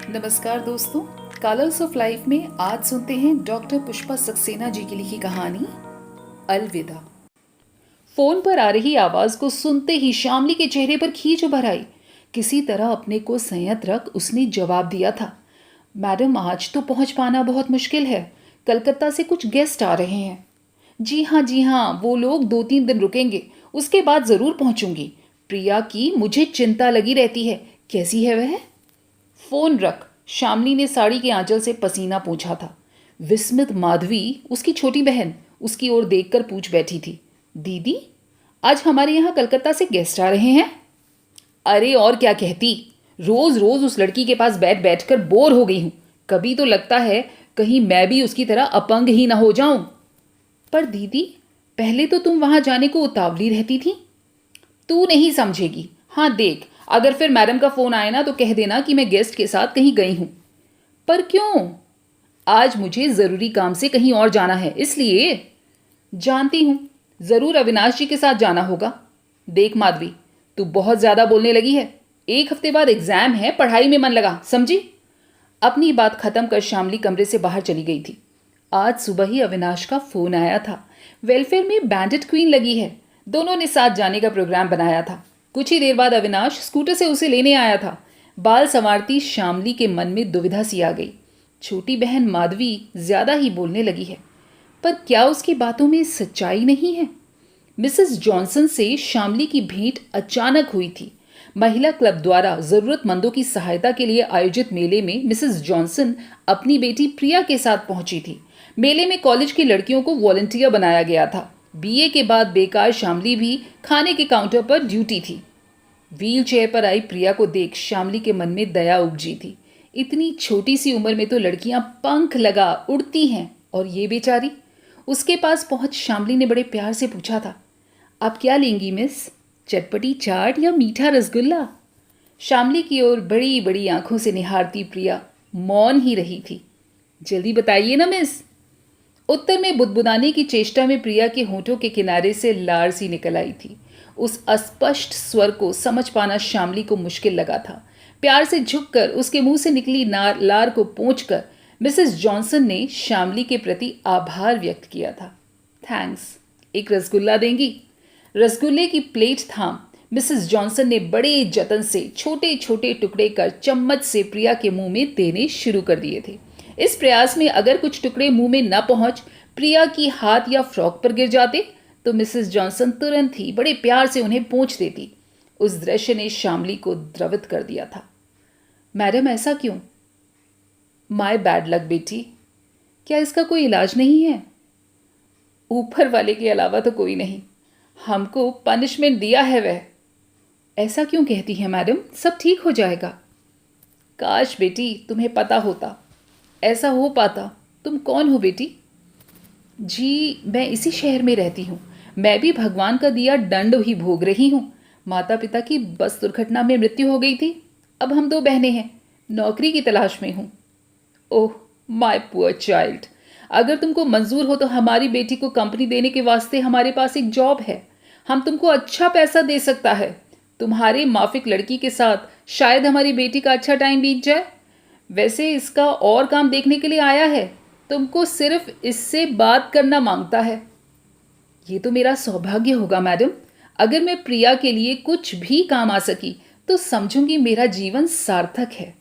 नमस्कार दोस्तों, colours of life में आज सुनते हैं डॉक्टर पुष्पा सक्सेना जी की लिखी कहानी अलविदा। फोन पर आ रही आवाज को सुनते ही शामली के चेहरे पर खींच उभर आई। किसी तरह अपने को संयत रख उसने जवाब दिया था, मैडम आज तो पहुंच पाना बहुत मुश्किल है, कलकत्ता से कुछ गेस्ट आ रहे हैं। जी हाँ, वो लोग 2-3 दिन रुकेंगे, उसके बाद जरूर पहुंचूंगी। प्रिया की मुझे चिंता लगी रहती है, कैसी है वह? फोन रख। शामली ने साड़ी के आंचल से पसीना पोंछा था। विस्मित माधवी, उसकी छोटी बहन, उसकी ओर देखकर पूछ बैठी थी, दीदी आज हमारे यहाँ कलकत्ता से गेस्ट आ रहे हैं? अरे और क्या कहती, रोज रोज उस लड़की के पास बैठ बैठ कर बोर हो गई हूं। कभी तो लगता है कहीं मैं भी उसकी तरह अपंग ही ना हो जाऊं। पर दीदी, पहले तो तुम वहां जाने को उतावली रहती थी। तू नहीं समझेगी। हाँ देख, अगर फिर मैडम का फोन आए ना तो कह देना कि मैं गेस्ट के साथ कहीं गई हूं। पर क्यों? आज मुझे जरूरी काम से कहीं और जाना है, इसलिए। जानती हूं, जरूर अविनाश जी के साथ जाना होगा। देख माधवी, तू बहुत ज्यादा बोलने लगी है। 1 हफ्ते बाद एग्जाम है, पढ़ाई में मन लगा, समझी? अपनी बात खत्म कर शामली कमरे से बाहर चली गई थी। आज सुबह ही अविनाश का फोन आया था। वेलफेयर में बैंडेड क्वीन लगी है, दोनों ने साथ जाने का प्रोग्राम बनाया था। कुछ ही देर बाद अविनाश स्कूटर से उसे लेने आया था। बाल संवारती शामली के मन में दुविधा सी आ गई। छोटी बहन माधवी ज्यादा ही बोलने लगी है, पर क्या उसकी बातों में सच्चाई नहीं है? मिसेस जॉनसन से शामली की भेंट अचानक हुई थी। महिला क्लब द्वारा जरूरतमंदों की सहायता के लिए आयोजित मेले में मिसेस जॉनसन अपनी बेटी प्रिया के साथ पहुंची थी। मेले में कॉलेज की लड़कियों को वॉलंटियर बनाया गया था। बीए के बाद बेकार शामली भी खाने के काउंटर पर ड्यूटी थी। व्हील चेयर पर आई प्रिया को देख शामली के मन में दया उपजी थी। इतनी छोटी सी उम्र में तो लड़कियां पंख लगा उड़ती हैं, और ये बेचारी। उसके पास पहुंच शामली ने बड़े प्यार से पूछा था, आप क्या लेंगी मिस? चटपटी चाट या मीठा रसगुल्ला? शामली की ओर बड़ी बड़ी आंखों से निहारती प्रिया मौन ही रही थी। जल्दी बताइए ना मिस। उत्तर में बुदबुदाने की चेष्टा में प्रिया के होठों के किनारे से लार सी निकल आई थी। उस अस्पष्ट स्वर को समझ पाना शामली को मुश्किल लगा था। प्यार से झुककर उसके मुंह से निकली लार को पोंछकर मिसेस जॉनसन ने शामली के प्रति आभार व्यक्त किया था। थैंक्स। एक रसगुल्ला देंगी? रसगुल्ले की प्लेट थाम मिसेस जॉनसन ने बड़े जतन से छोटे छोटे टुकड़े कर चम्मच से प्रिया के मुंह में देने शुरू कर दिए थे। इस प्रयास में अगर कुछ टुकड़े मुंह में न पहुंच प्रिया की हाथ या फ्रॉक पर गिर जाते तो मिसेस जॉनसन तुरंत ही बड़े प्यार से उन्हें पोंछ देती। उस दृश्य ने शामली को द्रवित कर दिया था। मैडम ऐसा क्यों? माय बैड लक बेटी। क्या इसका कोई इलाज नहीं है? ऊपर वाले के अलावा तो कोई नहीं। हमको पनिशमेंट दिया है वह। ऐसा क्यों कहती है मैडम, सब ठीक हो जाएगा। काश बेटी तुम्हें पता होता, ऐसा हो पाता। तुम कौन हो बेटी? जी मैं इसी शहर में रहती हूँ। मैं भी भगवान का दिया दंड ही भोग रही हूँ। माता पिता की बस दुर्घटना में मृत्यु हो गई थी। अब हम 2 बहनें हैं। नौकरी की तलाश में हूँ। ओह माय पुअर चाइल्ड, अगर तुमको मंजूर हो तो हमारी बेटी को कंपनी देने के वास्ते हमारे पास एक जॉब है। हम तुमको अच्छा पैसा दे सकता है। तुम्हारे माफिक लड़की के साथ शायद हमारी बेटी का अच्छा टाइम बीत जाए। वैसे इसका और काम देखने के लिए आया है, तुमको सिर्फ इससे बात करना मांगता है। ये तो मेरा सौभाग्य होगा मैडम। अगर मैं प्रिया के लिए कुछ भी काम आ सकी तो समझूंगी मेरा जीवन सार्थक है।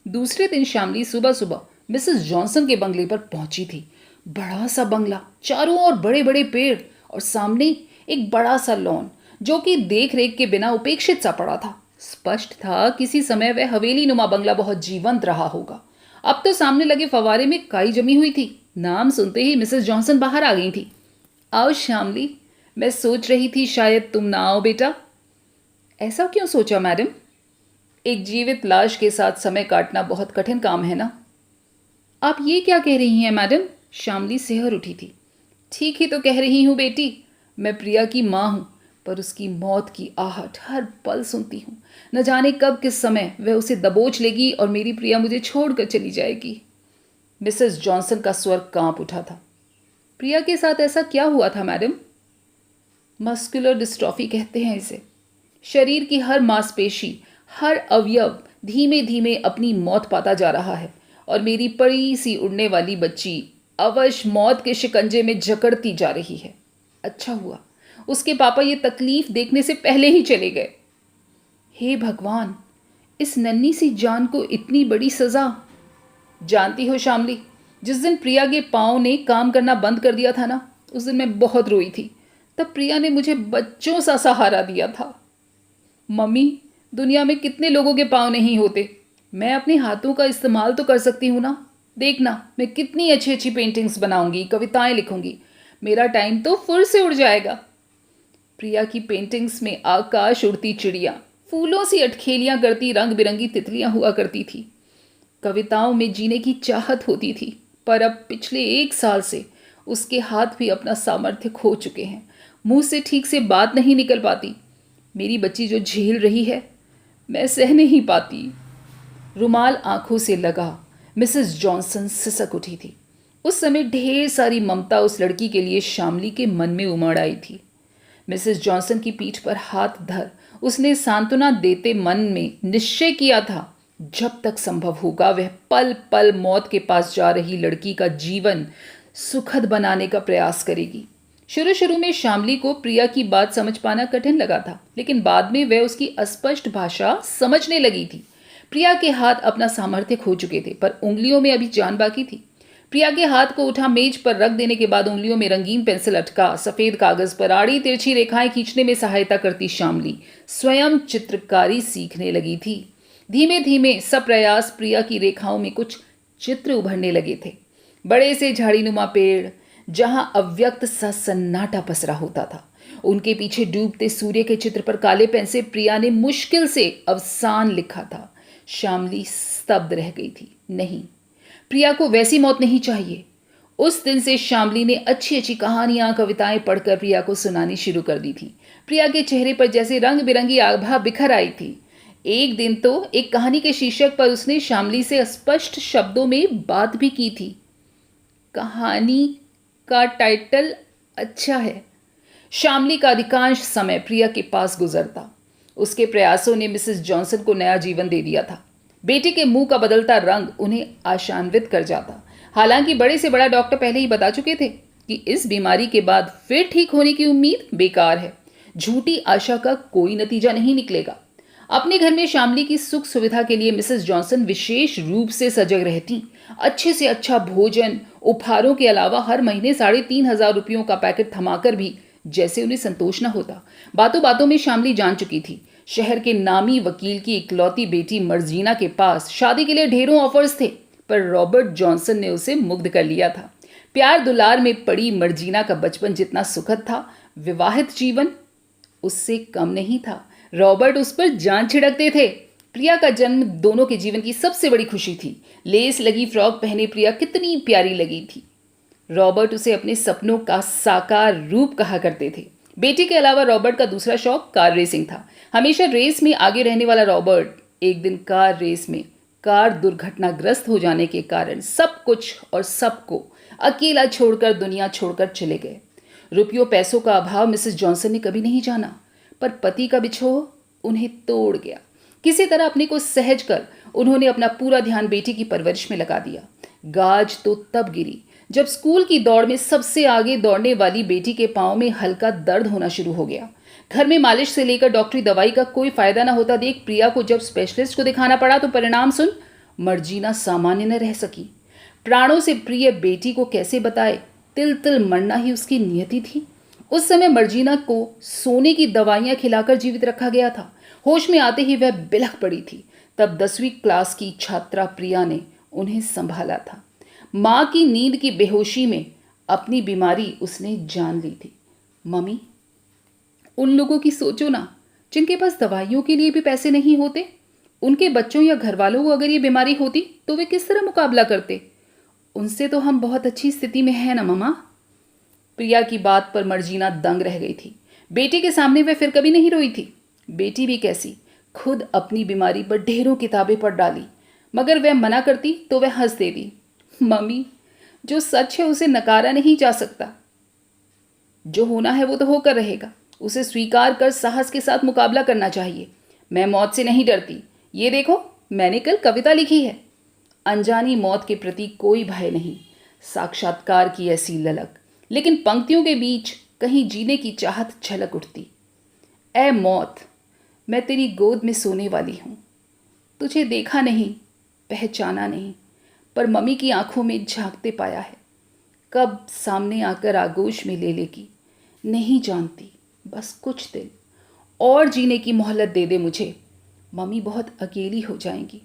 दूसरे दिन शामली सुबह सुबह मिसेस जॉनसन के बंगले पर पहुंची थी। बड़ा सा बंगला, चारों ओर बड़े बड़े पेड़ और सामने एक बड़ा सा लॉन जो कि देख रेख के बिना उपेक्षित सा पड़ा था। स्पष्ट था किसी समय वह हवेली नुमा बंगला बहुत जीवंत रहा होगा। अब तो सामने लगे फवारे में काई जमी हुई थी। नाम सुनते ही मिसेस जॉनसन बाहर आ गई थी। आओ शामली, मैं सोच रही थी शायद तुम ना आओ बेटा। ऐसा क्यों सोचा मैडम? एक जीवित लाश के साथ समय काटना बहुत कठिन काम है ना। आप ये क्या कह रही हैं मैडम? शामली सिहर उठी थी। ठीक ही तो कह रही हूँ बेटी। मैं प्रिया की माँ हूँ, पर उसकी मौत की आहट हर पल सुनती हूँ। न जाने कब किस समय वह उसे दबोच लेगी और मेरी प्रिया मुझे छोड़कर चली जाएगी। मिसेस जॉनसन का स्वर कांप उठा था। प्रिया के साथ ऐसा क्या हुआ था मैडम? मस्कुलर डिस्ट्रॉफी कहते हैं इसे। शरीर की हर मांसपेशी, हर अवयव धीमे धीमे अपनी मौत पाता जा रहा है और मेरी परी सी उड़ने वाली बच्ची अवश्य मौत के शिकंजे में जकड़ती जा रही है। अच्छा हुआ उसके पापा ये तकलीफ देखने से पहले ही चले गए। हे भगवान, इस नन्ही सी जान को इतनी बड़ी सजा। जानती हो शामली, जिस दिन प्रिया के पाँव ने काम करना बंद कर दिया था ना, उस दिन मैं बहुत रोई थी। तब प्रिया ने मुझे बच्चों सा सहारा दिया था। मम्मी, दुनिया में कितने लोगों के पाँव नहीं होते। मैं अपने हाथों का इस्तेमाल तो कर सकती हूँ ना। देखना मैं कितनी अच्छी अच्छी पेंटिंग्स बनाऊंगी, कविताएं लिखूंगी। मेरा टाइम तो फुर से उड़ जाएगा। प्रिया की पेंटिंग्स में आकाश, उड़ती चिड़िया, फूलों सी अटखेलियां करती रंग बिरंगी तितलियां हुआ करती थी। कविताओं में जीने की चाहत होती थी, पर अब पिछले 1 साल से उसके हाथ भी अपना सामर्थ्य खो चुके हैं। मुंह से ठीक से बात नहीं निकल पाती। मेरी बच्ची जो झेल रही है, मैं सह नहीं पाती। रुमाल आंखों से लगा मिसेस जॉनसन सिसक उठी थी। उस समय ढेर सारी ममता उस लड़की के लिए शामली के मन में उमड़ आई थी। मिसेस जॉनसन की पीठ पर हाथ धर उसने सांत्वना देते मन में निश्चय किया था, जब तक संभव होगा वह पल पल मौत के पास जा रही लड़की का जीवन सुखद बनाने का प्रयास करेगी। शुरू शुरू में शामली को प्रिया की बात समझ पाना कठिन लगा था, लेकिन बाद में वह उसकी अस्पष्ट भाषा समझने लगी थी। प्रिया के हाथ अपना सामर्थ्य खो चुके थे, पर उंगलियों में अभी जान बाकी थी। प्रिया के हाथ को उठा मेज पर रख देने के बाद उंगलियों में रंगीन पेंसिल अटका सफेद कागज पर आड़ी तिरछी रेखाएं खींचने में सहायता करती शामली स्वयं चित्रकारी सीखने लगी थी। धीमे धीमे सप्रयास प्रिया की रेखाओं में कुछ चित्र उभरने लगे थे। बड़े से झाड़ीनुमा पेड़, जहां अव्यक्त सा सन्नाटा पसरा होता था, उनके पीछे डूबते सूर्य के चित्र पर काले पेन से प्रिया ने मुश्किल से अवसान लिखा था। शामली स्तब्ध रह गई थी। नहीं, प्रिया को वैसी मौत नहीं चाहिए। उस दिन से शामली ने अच्छी अच्छी कहानियां, कविताएं पढ़कर प्रिया को सुनानी शुरू कर दी थी। प्रिया के चेहरे पर जैसे रंग बिरंगी आभा बिखर आई थी। एक दिन तो एक कहानी के शीर्षक पर उसने शामली से स्पष्ट शब्दों में बात भी की थी। कहानी का टाइटल अच्छा है। शामली का अधिकांश समय प्रिया के पास गुजरता। उसके प्रयासों ने मिसेस जॉनसन को नया जीवन दे दिया था। बेटे के मुंह का बदलता रंग उन्हें आशान्वित कर जाता। हालांकि बड़े से बड़ा डॉक्टर पहले ही बता चुके थे कि इस बीमारी के बाद फिर ठीक होने की उम्मीद बेकार है। झूठी आशा का कोई नतीजा नहीं निकलेगा। अपने घर में शामली की सुख सुविधा के लिए मिसेस जॉनसन विशेष रूप से सजग रहती। अच्छे से अच्छा भोजन, उपहारों के अलावा हर महीने 3,500 रुपयों का पैकेट थमाकर भी जैसे उन्हें संतोष न होता। बातों बातों में शामली जान चुकी थी, शहर के नामी वकील की इकलौती बेटी मर्जीना के पास शादी के लिए ढेरों ऑफर्स थे, पर रॉबर्ट जॉनसन ने उसे मुग्ध कर लिया था। प्यार दुलार में पड़ी मर्जीना का बचपन जितना सुखद था, विवाहित जीवन उससे कम नहीं था। रॉबर्ट उस पर जान छिड़कते थे। प्रिया का जन्म दोनों के जीवन की सबसे बड़ी खुशी थी। लेस लगी फ्रॉक पहने प्रिया कितनी प्यारी लगी थी। रॉबर्ट उसे अपने सपनों का साकार रूप कहा करते थे। बेटी के अलावा रॉबर्ट का दूसरा शौक कार रेसिंग था। हमेशा रेस में आगे रहने वाला रॉबर्ट एक दिन कार रेस में कार दुर्घटनाग्रस्त हो जाने के कारण सब कुछ और सबको अकेला छोड़कर दुनिया छोड़कर चले गए। रुपयों पैसों का अभाव मिसेस जॉनसन ने कभी नहीं जाना, पर पति का बिछोह उन्हें तोड़ गया। किसी तरह अपने को सहज कर उन्होंने अपना पूरा ध्यान बेटी की परवरिश में लगा दिया। गाज तो तब गिरी जब स्कूल की दौड़ में सबसे आगे दौड़ने वाली बेटी के पांव में हल्का दर्द होना शुरू हो गया। घर में मालिश से लेकर डॉक्टरी दवाई का कोई फायदा न होता देख प्रिया को जब स्पेशलिस्ट को दिखाना पड़ा तो परिणाम सुन मर्जीना सामान्य न रह सकी। प्राणों से प्रिय बेटी को कैसे बताए, तिल तिल मरना ही उसकी नियति थी। उस समय मर्जीना को सोने की दवाइयां खिलाकर जीवित रखा गया था। होश में आते ही वह बिलख पड़ी थी। तब 10वीं क्लास की छात्रा प्रिया ने उन्हें संभाला था। माँ की नींद की बेहोशी में अपनी बीमारी उसने जान ली थी। मम्मी, उन लोगों की सोचो ना जिनके पास दवाइयों के लिए भी पैसे नहीं होते। उनके बच्चों या घर वालों को अगर ये बीमारी होती तो वे किस तरह मुकाबला करते। उनसे तो हम बहुत अच्छी स्थिति में हैं ना मम्मा। प्रिया की बात पर मर्जीना दंग रह गई थी। बेटी के सामने वह फिर कभी नहीं रोई थी। बेटी भी कैसी, खुद अपनी बीमारी पर ढेरों किताबें पढ़ डाली, मगर वह मना करती तो वह हंस देती। मम्मी, जो सच है उसे नकारा नहीं जा सकता। जो होना है वो तो होकर रहेगा, उसे स्वीकार कर साहस के साथ मुकाबला करना चाहिए। मैं मौत से नहीं डरती। ये देखो, मैंने कल कविता लिखी है। अनजानी मौत के प्रति कोई भय नहीं, साक्षात्कार की ऐसी ललक, लेकिन पंक्तियों के बीच कहीं जीने की चाहत झलक उठती। ऐ मौत, मैं तेरी गोद में सोने वाली हूँ। तुझे देखा नहीं, पहचाना नहीं, पर मम्मी की आंखों में झांकते पाया है। कब सामने आकर आगोश में ले लेगी नहीं जानती, बस कुछ दिन और जीने की मोहलत दे दे मुझे। मम्मी बहुत अकेली हो जाएंगी,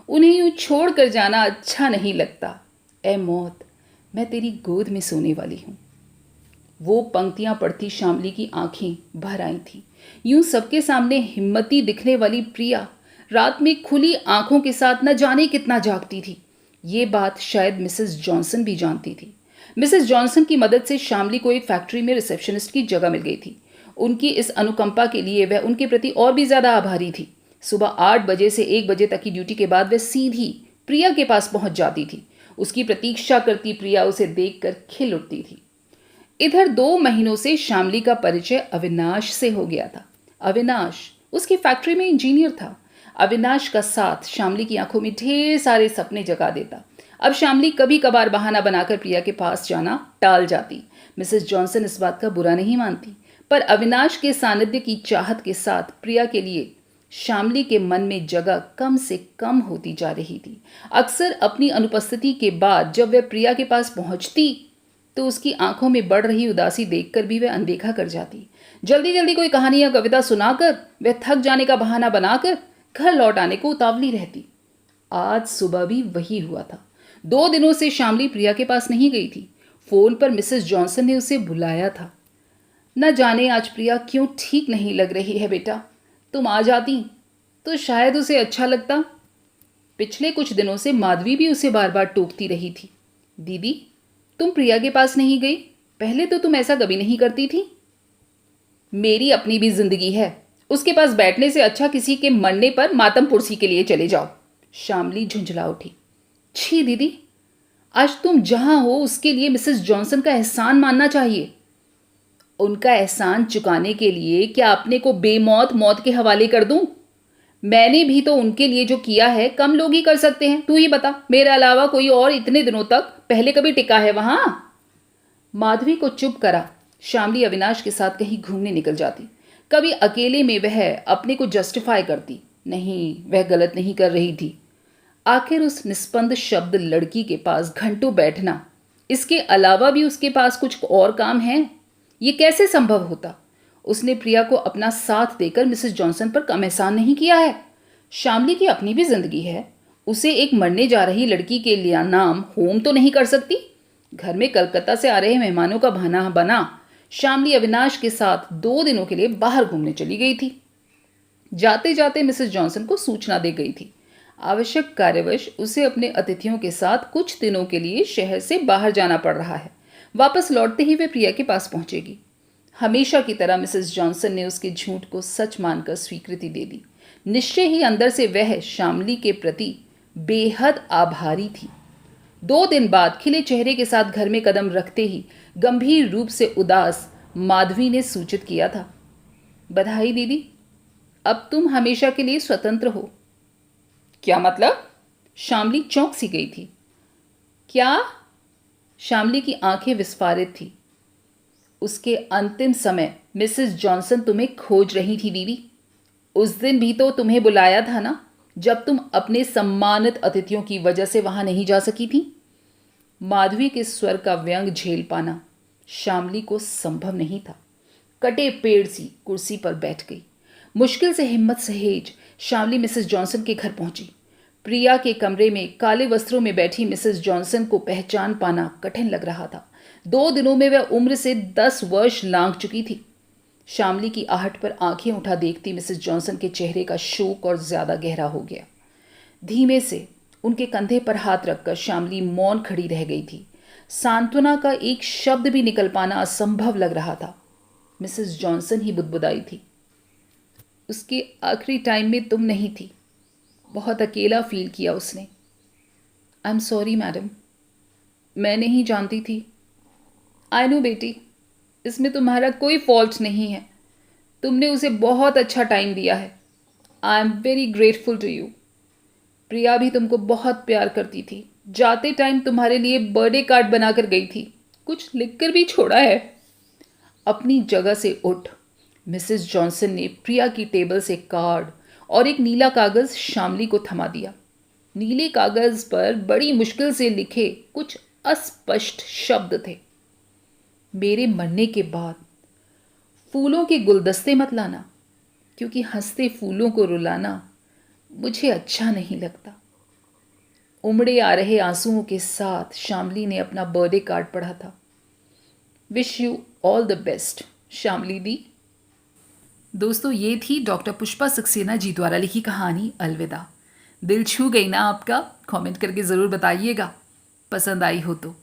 उन्हें यूं छोड़ कर जाना अच्छा नहीं लगता। ऐ मौत, मैं तेरी गोद में सोने वाली हूँ। वो पंक्तियां पढ़ती शामली की आंखें भर आई थीं। यूं सबके सामने हिम्मती दिखने वाली प्रिया रात में खुली आंखों के साथ न जाने कितना जागती थी। ये बात शायद मिसेस जॉनसन भी जानती थी। मिसेस जॉनसन की मदद से शामली को एक फैक्ट्री में रिसेप्शनिस्ट की जगह मिल गई थी। उनकी इस अनुकंपा के लिए वह उनके प्रति और भी ज्यादा आभारी थी। सुबह 8 बजे से 1 बजे तक की ड्यूटी के बाद वह सीधी प्रिया के पास पहुंच जाती थी। उसकी प्रतीक्षा करती प्रिया उसे देखकर खिल उठती थी। इधर 2 महीनों से शामली का परिचय अविनाश से हो गया था। अविनाश उसकी फैक्ट्री में इंजीनियर था। अविनाश का साथ शामली की आंखों में ढेर सारे सपने जगा देता। अब शामली कभी कभार बहाना बनाकर प्रिया के पास जाना टाल जाती। मिसेस जॉनसन इस बात का बुरा नहीं मानती, पर अविनाश के सानिध्य की चाहत के साथ प्रिया के लिए शामली के मन में जगह कम से कम होती जा रही थी। अक्सर अपनी अनुपस्थिति के बाद जब वह प्रिया के पास पहुंचती तो उसकी आंखों में बढ़ रही उदासी देखकर भी वह अनदेखा कर जाती। जल्दी जल्दी कोई कहानी या कविता सुनाकर वह थक जाने का बहाना बनाकर घर लौट आने को उतावली रहती। आज सुबह भी वही हुआ था। 2 दिनों से शामली प्रिया के पास नहीं गई थी। फोन पर मिसेस जॉनसन ने उसे बुलाया था। न जाने आज प्रिया क्यों ठीक नहीं लग रही है बेटा, तुम आ जाती तो शायद उसे अच्छा लगता। पिछले कुछ दिनों से माधवी भी उसे बार बार टोकती रही थी। दीदी, तुम प्रिया के पास नहीं गई, पहले तो तुम ऐसा कभी नहीं करती थी। मेरी अपनी भी जिंदगी है, उसके पास बैठने से अच्छा किसी के मरने पर मातम पुरसी के लिए चले जाओ। शामली झुंझला उठी। छी दीदी, आज तुम जहां हो उसके लिए मिसेस जॉनसन का एहसान मानना चाहिए। उनका एहसान चुकाने के लिए क्या अपने को बेमौत मौत के हवाले कर दूं? मैंने भी तो उनके लिए जो किया है कम लोग ही कर सकते हैं। तू ही बता, मेरे अलावा कोई और इतने दिनों तक पहले कभी टिका है वहां? माधवी को चुप करा शामली अविनाश के साथ कहीं घूमने निकल जाती। कभी अकेले में वह अपने को जस्टिफाई करती। नहीं, वह गलत नहीं कर रही थी। आखिर उस निस्पंद शब्द लड़की के पास घंटों बैठना, इसके अलावा भी उसके पास कुछ और काम है। ये कैसे संभव होता? उसने प्रिया को अपना साथ देकर मिसेस जॉनसन पर कम एहसान नहीं किया है। शामली की अपनी भी जिंदगी है। उसे एक मरने जा रही लड़की के लिए नाम होम तो नहीं कर सकती। घर में कलकत्ता से आ रहे मेहमानों का बहाना बना शामली अविनाश के साथ 2 दिनों के लिए बाहर घूमने चली गई थी। जाते जाते मिसेस जॉनसन को सूचना दे गई थी। आवश्यक कार्यवश उसे अपने अतिथियों के साथ कुछ दिनों के लिए शहर से बाहर जाना पड़ रहा है। वापस लौटते ही वे प्रिया के पास पहुंचेगी। हमेशा की तरह मिसेस जॉनसन ने उसके झूठ को सच मानकर स्वीकृति दे दी। निश्चय ही अंदर से वह शामली के प्रति बेहद आभारी थी। 2 दिन बाद खिले चेहरे के साथ घर में कदम रखते ही गंभीर रूप से उदास माधवी ने सूचित किया था, बधाई दीदी, अब तुम हमेशा के लिए स्वतंत्र हो। क्या मतलब? शामली चौंक सी गई थी। क्या? शामली की आंखें विस्फारित थी। उसके अंतिम समय मिसेस जॉनसन तुम्हें खोज रही थी दीदी। उस दिन भी तो तुम्हें बुलाया था ना, जब तुम अपने सम्मानित अतिथियों की वजह से वहां नहीं जा सकी थी। माधवी के स्वर का व्यंग झेल पाना शामली को संभव नहीं था। कटे पेड़ सी कुर्सी पर बैठ गई। मुश्किल से हिम्मत सहेज शामली मिसेस जॉनसन के घर पहुंची। प्रिया के कमरे में काले वस्त्रों में बैठी मिसेस जॉनसन को पहचान पाना कठिन लग रहा था। 2 दिनों में वह उम्र से 10 वर्ष लांघ चुकी थी। शामली की आहट पर आंखें उठा देखती मिसेस जॉनसन के चेहरे का शोक और ज्यादा गहरा हो गया। धीमे से उनके कंधे पर हाथ रखकर शामली मौन खड़ी रह गई थी। सांत्वना का एक शब्द भी निकल पाना असंभव लग रहा था। मिसेस जॉनसन ही बुदबुदाई थी, उसके आखिरी टाइम में तुम नहीं थी। बहुत अकेला फील किया उसने। आई एम सॉरी मैडम, मैं नहीं जानती थी। आई नो बेटी, इसमें तुम्हारा कोई फॉल्ट नहीं है। तुमने उसे बहुत अच्छा टाइम दिया है। I am very grateful to you. Priya भी तुमको बहुत प्यार करती थी। जाते टाइम तुम्हारे लिए बर्थडे कार्ड बनाकर गई थी, कुछ लिखकर भी छोड़ा है। अपनी जगह से उठ। मिसेस जॉनसन ने प्रिया की टेबल से कार्ड और एक नीला कागज शामली को थमा दिया। नीले कागज पर बड़ी मुश्किल से लिखे कुछ अस्पष्ट शब्द थे। मेरे मरने के बाद फूलों के गुलदस्ते मत लाना, क्योंकि हंसते फूलों को रुलाना मुझे अच्छा नहीं लगता। उमड़े आ रहे आंसुओं के साथ शामली ने अपना बर्थडे कार्ड पढ़ा था। Wish you all the best Shamli di. दोस्तों, ये थी डॉक्टर पुष्पा सक्सेना जी द्वारा लिखी कहानी अलविदा। दिल छू गई ना आपका? कमेंट करके ज़रूर बताइएगा पसंद आई हो तो।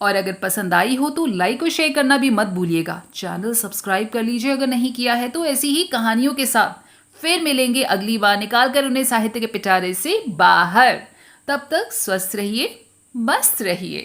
और अगर पसंद आई हो तो लाइक और शेयर करना भी मत भूलिएगा। चैनल सब्सक्राइब कर लीजिए अगर नहीं किया है तो। ऐसी ही कहानियों के साथ फिर मिलेंगे अगली बार, निकाल कर उन्हें साहित्य के पिटारे से बाहर। तब तक स्वस्थ रहिए, मस्त रहिए।